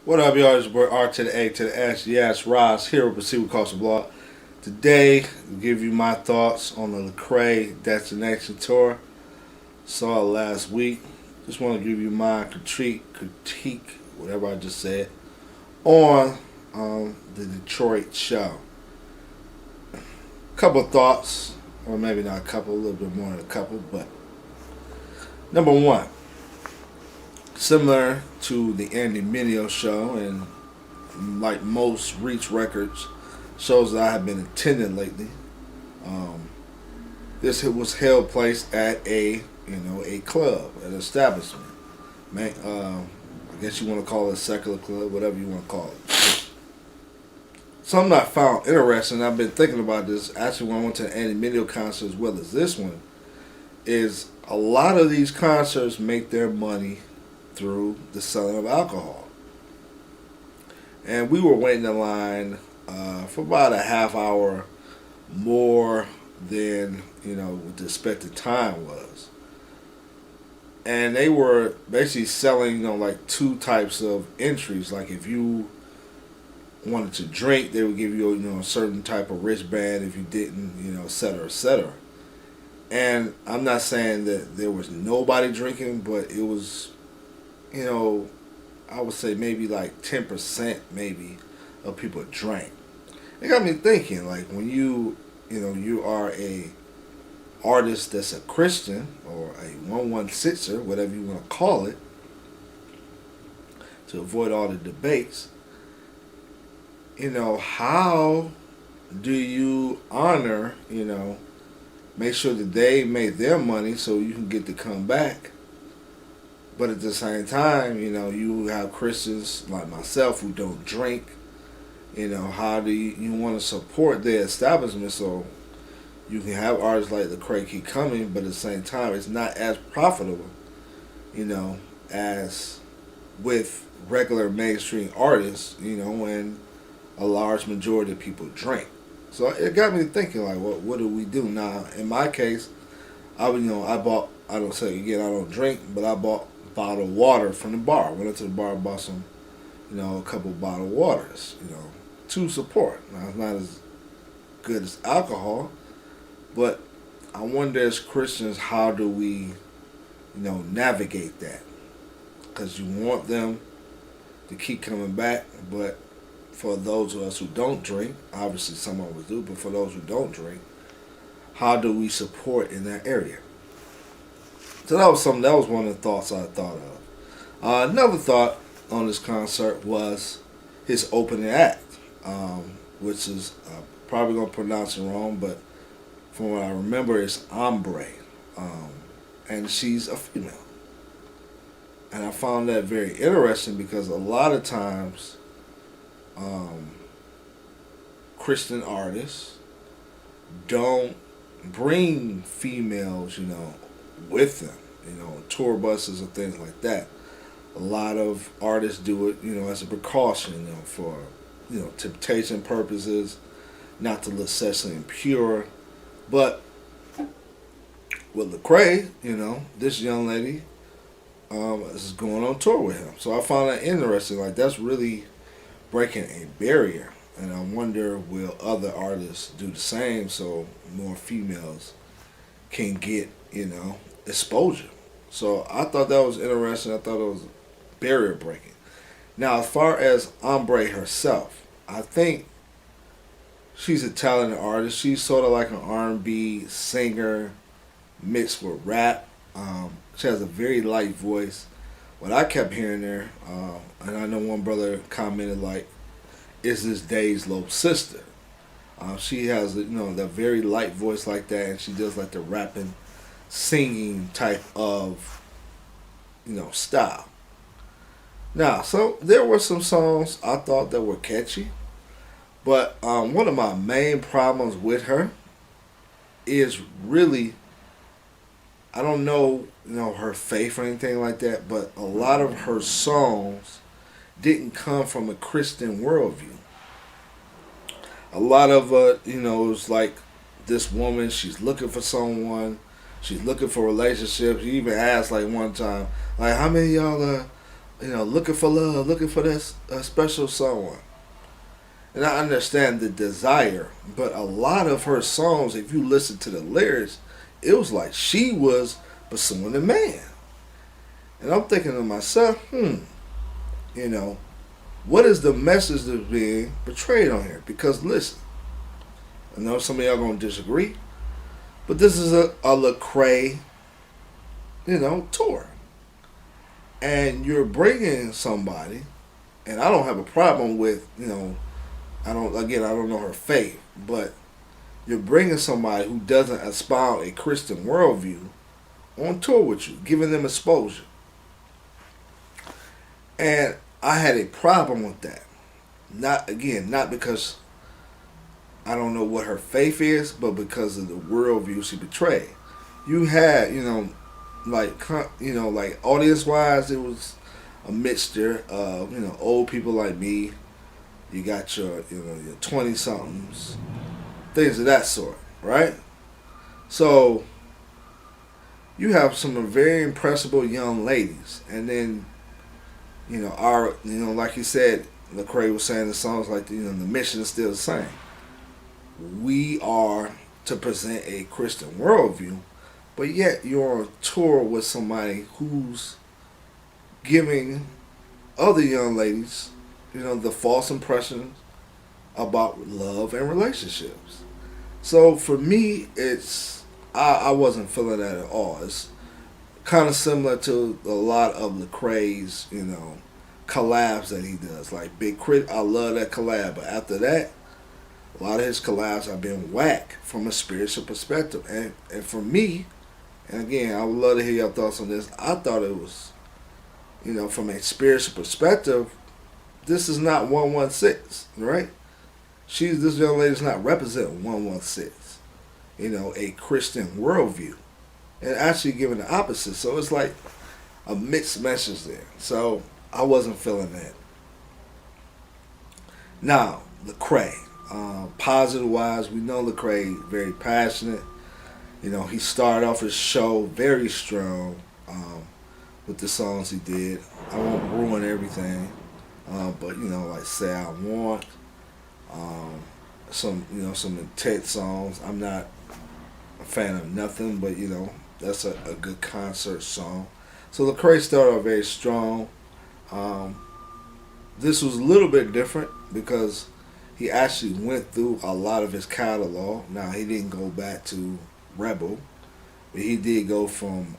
What up, y'all? It's your boy R to the A to the S. Yes, Ross here with Proceed with Caution Blog. Today, I'll give you my thoughts on the Lecrae Destination Tour. Saw it last week. Just want to give you my critique, whatever I just said, on the Detroit show. Couple of thoughts, or maybe not a couple, a little bit more than a couple, but number one, similar to the Andy Mineo show and like most Reach Records shows that I have been attending lately. Um, this was held placed at a club, an establishment. Man, I guess you want to call it a secular club, whatever you want to call it. Something I found interesting. I've been thinking about this actually when I went to the Andy Mineo concert as well as this one. Is a lot of these concerts make their money through the selling of alcohol. And we were waiting in line for about a half hour more than what the expected time was. And they were basically selling like two types of entries. Like if you wanted to drink, they would give you a certain type of wristband. If you didn't, et cetera, et cetera. And I'm not saying that there was nobody drinking, but it was, you know, I would say maybe like 10% maybe of people drank. It got me thinking, like when you are a artist that's a Christian or a 116er, whatever you want to call it, to avoid all the debates, how do you honor, make sure that they made their money so you can get to come back. But at the same time, you have Christians like myself who don't drink. How do you want to support their establishment so you can have artists like Lecrae keep coming, but at the same time, it's not as profitable, as with regular mainstream artists, when a large majority of people drink. So it got me thinking, like, what do we do now? In my case, I bought. I don't say again, I don't drink, but I bought bottled water from the bar. Went up to the bar, bought some, a couple bottled waters, to support. Now it's not as good as alcohol, but I wonder as Christians, how do we, navigate that? Because you want them to keep coming back, but for those of us who don't drink, obviously some of us do, but for those who don't drink, how do we support in that area? So that was one of the thoughts I thought of. Another thought on this concert was his opening act, which is probably going to pronounce it wrong, but from what I remember, it's Ambre, and she's a female. And I found that very interesting because a lot of times um, Christian artists don't bring females, with them, tour buses or things like that. A lot of artists do it, as a precaution, for, temptation purposes, not to look sexually impure. But with Lecrae, this young lady is going on tour with him. So I found that interesting. Like, that's really breaking a barrier. And I wonder, will other artists do the same so more females can get, exposure? So I thought that was interesting. I thought it was barrier breaking. Now, as far as Ambre herself, I think she's a talented artist. She's sort of like an R&B singer mixed with rap. She has a very light voice. What I kept hearing there, and I know one brother commented like, "Is this Dave's little sister?" She has that very light voice like that, and she does like the rapping, singing type of style. Now, so there were some songs I thought that were catchy, but one of my main problems with her is really, I don't know, her faith or anything like that, but a lot of her songs didn't come from a Christian worldview. A lot of it was like this woman, she's looking for someone, she's looking for relationships. She even asked like one time, like, how many of y'all looking for love, looking for this special someone. And I understand the desire, but a lot of her songs, if you listen to the lyrics, it was like she was pursuing a man. And I'm thinking to myself, you know, what is the message that's being portrayed on here? Because listen, I know some of y'all gonna disagree, but this is a Lecrae, tour, and you're bringing somebody, and I don't have a problem with, I don't know her faith, but you're bringing somebody who doesn't espouse a Christian worldview on tour with you, giving them exposure. And I had a problem with that. Not because I don't know what her faith is, but because of the worldview she betrayed. You had, like audience wise, it was a mixture of old people like me. You got your 20 somethings, things of that sort, right? So you have some very impressive young ladies, and then like you said, Lecrae was saying the songs like the mission is still the same. We are to present a Christian worldview, but yet you're on tour with somebody who's giving other young ladies, the false impressions about love and relationships. So for me, I wasn't feeling that at all. It's kind of similar to a lot of Lecrae's, collabs that he does. Like Big Crit, I love that collab, but after that, a lot of his collabs have been whack from a spiritual perspective. And for me, and again, I would love to hear your thoughts on this. I thought it was, from a spiritual perspective, this is not 116, right? This young lady's not representing 116, a Christian worldview, and actually giving the opposite. So it's like a mixed message there. So I wasn't feeling that. Now, Lecrae, positive wise, we know Lecrae very passionate. He started off his show very strong with the songs he did. I won't ruin everything, but like Say I Want, some intense songs. I'm not a fan of nothing, but that's a good concert song. So Lecrae started off very strong. This was a little bit different because he actually went through a lot of his catalog. Now he didn't go back to Rebel, but he did go from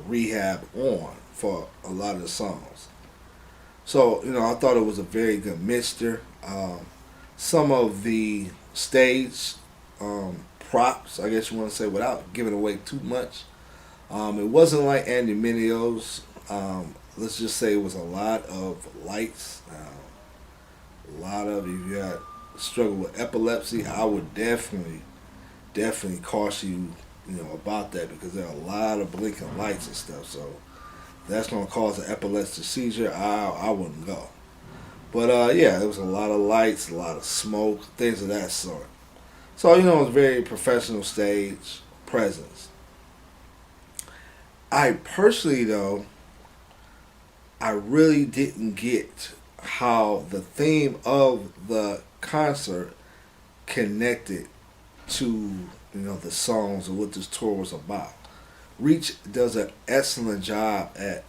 Rehab on for a lot of the songs. So I thought it was a very good mixture. Some of the stage props, I guess you want to say, without giving away too much. It wasn't like Andy Mineo's. Let's just say it was a lot of lights. A lot of, if you had struggle with epilepsy, I would definitely caution you, about that, because there are a lot of blinking lights and stuff. So if that's going to cause an epileptic seizure, I wouldn't go. But yeah, there was a lot of lights, a lot of smoke, things of that sort. So it was very professional stage presence. I personally, though, I really didn't get how the theme of the concert connected to the songs or what this tour was about. Reach does an excellent job at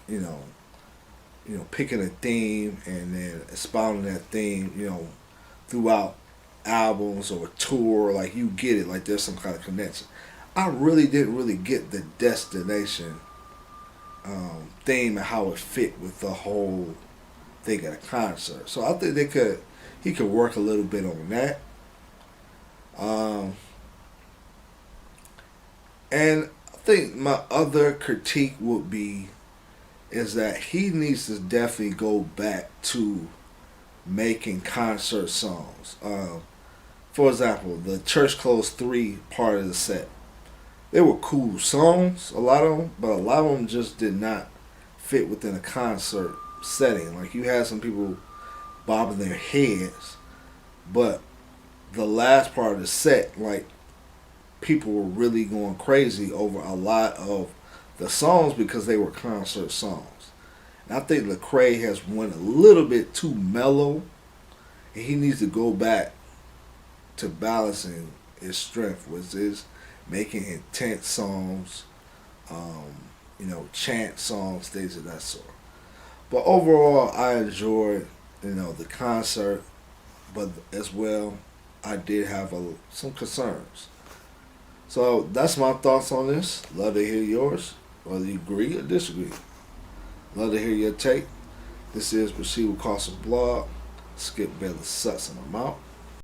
picking a theme and then expounding that theme throughout albums or a tour. Like, you get it, like there's some kind of connection. I really didn't really get the destination theme and how it fit with the whole thing at a concert. So I think he could work a little bit on that. And I think my other critique would be is that he needs to definitely go back to making concert songs. For example, the Church Clothes 3 part of the set. They were cool songs, a lot of them, but a lot of them just did not fit within a concert setting. Like, you had some people bobbing their heads, but the last part of the set, like, people were really going crazy over a lot of the songs because they were concert songs. And I think Lecrae has went a little bit too mellow, and he needs to go back to balancing his strength, which is making intense songs, um, chant songs, things of that sort. But overall, I enjoyed, the concert, but as well, I did have some concerns. So that's my thoughts on this. Love to hear yours, whether you agree or disagree. Love to hear your take. This is Proceed with Caution Blog. Skip Bayless sucks, and I'm out.